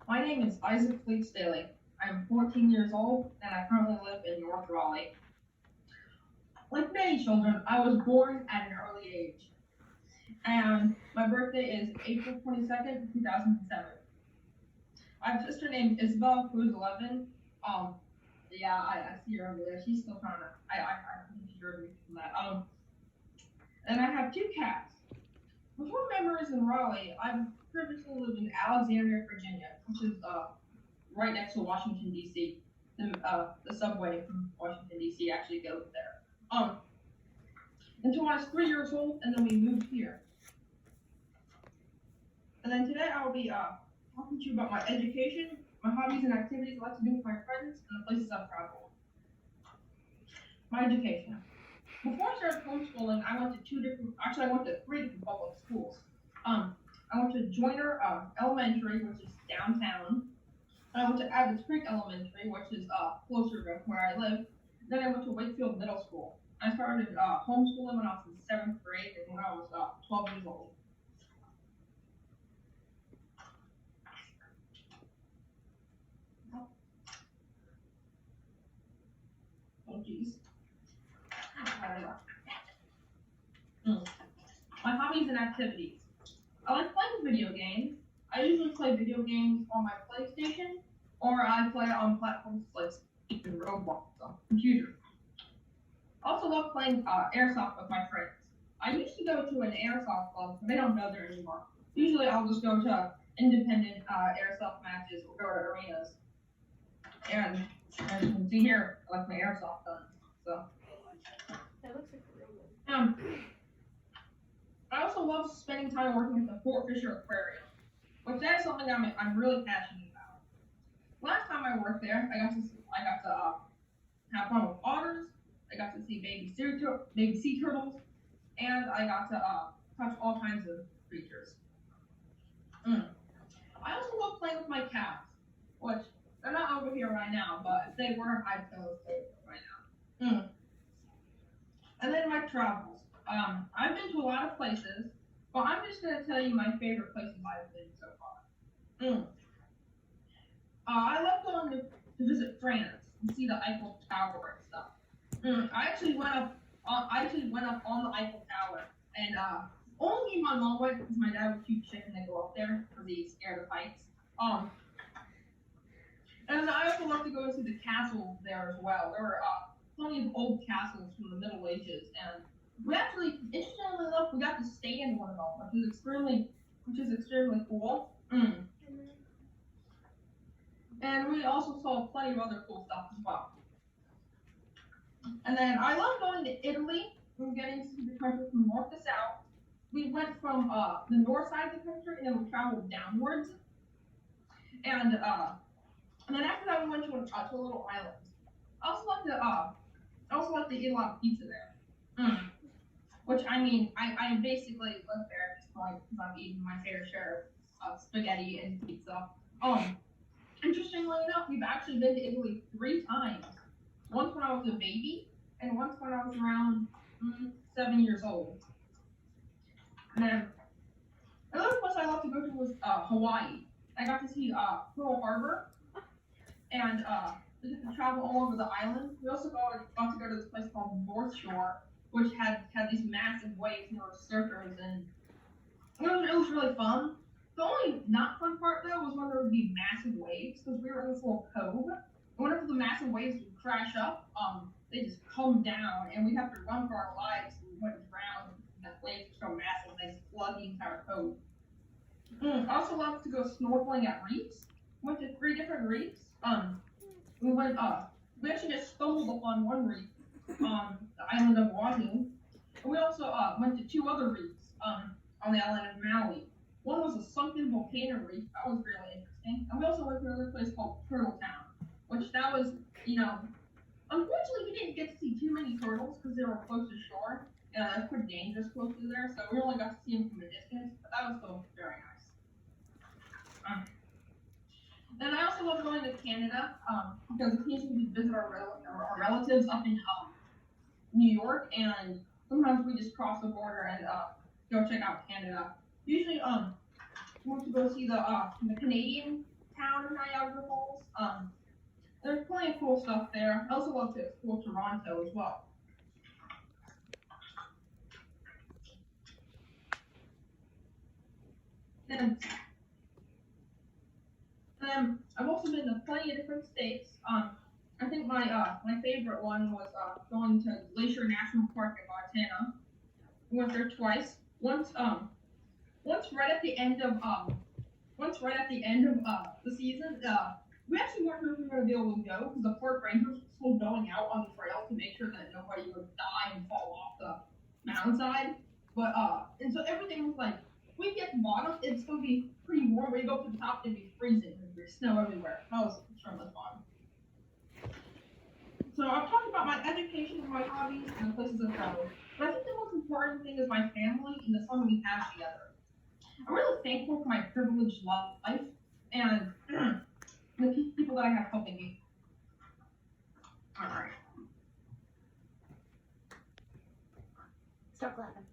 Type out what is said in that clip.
My name is Isaac Staley. I'm 14 years old and I currently live in North Raleigh. Like many children, I was born at an early age, and my birthday is April 22nd, 2007. I have a sister named Isabel who is 11. I see her over there. She's still trying to. I think she heard me from that. And I have two cats. Before memories in Raleigh, I've previously lived in Alexandria, Virginia, which is right next to Washington D.C. The subway from Washington D.C. actually goes there. Until I was 3 years old, and then we moved here. And then today I'll be talking to you about my education, my hobbies and activities I like to do with my friends, and the places I've traveled. My education. Before I started homeschooling, I went to three different public schools. I went to Joyner Elementary, which is downtown. I went to Abbott's Creek Elementary, which is closer to where I live. Then I went to Wakefield Middle School. I started homeschooling when I was in 7th grade and when I was 12 years old. Oh, geez. My hobbies and activities. I like playing video games. I usually play video games on my PlayStation, or I play on platforms like Roblox on computer. I also love playing airsoft with my friends. I used to go to an airsoft club, but they don't go there anymore. Usually I'll just go to independent airsoft matches or go to arenas. And as you can see here, I like my airsoft guns. So That looks like a real one. I also love spending time working at the Fort Fisher Aquarium, which that is something I'm really passionate about. Last time I worked there, I got to have fun with otters. I got to see baby sea turtles, and I got to touch all kinds of creatures. I also love playing with my cats, which they're not over here right now, but if they were, I'd tell them right now. And then my travels. I've been to a lot of places, but I'm just going to tell you my favorite places I've been so far. I love going to visit France and see the Eiffel Tower and stuff. I actually went up on the Eiffel Tower, and only my mom went because my dad was too chicken to go up there because he's scared of heights. And I also love to go see the castles there as well. There were plenty of old castles from the Middle Ages, and we actually, interestingly enough, we got to stay in one of them, which is extremely cool. And we also saw plenty of other cool stuff as well. And then I love going to Italy and getting to see the country from north to south. We went from the north side of the country and then we traveled downwards. And then after that we went to a little island. I also like to eat a lot of pizza there. Which I basically live there at this point because I'm eating my fair share of spaghetti and pizza. Interestingly enough, we've actually been to Italy 3 times. Once when I was a baby, and once when I was around 7 years old. And then another place I love to go to was Hawaii. I got to see Pearl Harbor, and we got to travel all over the island. We also got to go to this place called North Shore, which had these massive waves, and there were surfers, and it was really fun. The only not fun part though was when there would be massive waves, because we were in this little cove. And whenever the massive waves would crash up, they just come down, and we'd have to run for our lives. We wouldn't drown. The waves were so massive, they just flood the entire cove. I also love to go snorkeling at reefs. Went to 3 different reefs. We actually just stumbled upon one reef on the island of Oahu. And we also went to 2 other reefs on the island of Maui. One was a sunken volcano reef. That was really interesting. And we also went to another place called Turtle Town, which that was, unfortunately we didn't get to see too many turtles because they were close to shore. And it's pretty dangerous close to there, so we only got to see them from a distance, but that was still very nice. Then I also love going to Canada because occasionally we visit our relatives up in New York, and sometimes we just cross the border and go check out Canada. Usually, we want to go see the Canadian town in Niagara Falls. There's plenty of cool stuff there. I also love to explore Toronto as well. And I've also been to plenty of different states. I think my favorite one was going to Glacier National Park in Montana. We went there twice. Once right at the end of the season. We actually weren't sure if we were going to be able to go because the park rangers were still going out on the trail to make sure that nobody would die and fall off the mountainside. But and so everything was like, we get to the bottom, it's going to be pretty warm. When you go up to the top, it'd be freezing. There's snow everywhere. That was extremely fun. So I've talked about my education and my hobbies and the places I've traveled. But I think the most important thing is my family and the fun we have together. I'm really thankful for my privileged life and the people that I have helping me. All right. Stop clapping.